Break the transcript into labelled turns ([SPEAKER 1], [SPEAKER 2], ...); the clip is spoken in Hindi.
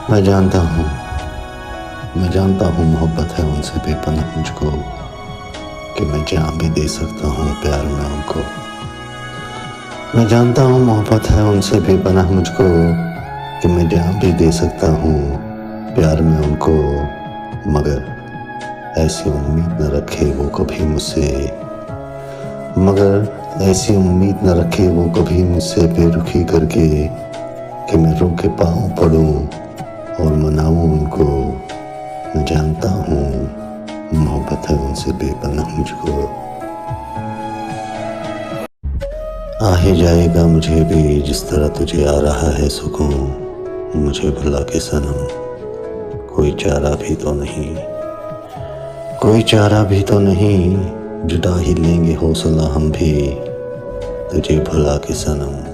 [SPEAKER 1] मैं जानता हूँ मैं जानता हूँ मोहब्बत है उनसे बेपनाह मुझको, कि मैं जान भी दे सकता हूँ प्यार में उनको। मैं जानता हूँ मोहब्बत है उनसे बेपनाह मुझको, कि मैं जान भी दे सकता हूँ प्यार में उनको। मगर ऐसी उम्मीद न रखे वो कभी मुझसे, मगर ऐसी उम्मीद न रखे वो कभी मुझसे बेरुखी करके, कि मैं रो के पाँव पड़ूं और मनाऊं उनको। मैं जानता हूँ मोहब्बत है उनसे बेपनाह मुझको। आ ही जाएगा मुझे भी जिस तरह तुझे आ रहा है सुकून, मुझे भुला के सनम कोई चारा भी तो नहीं, कोई चारा भी तो नहीं, जुटा ही लेंगे हौसला हम भी तुझे भुला के सनम।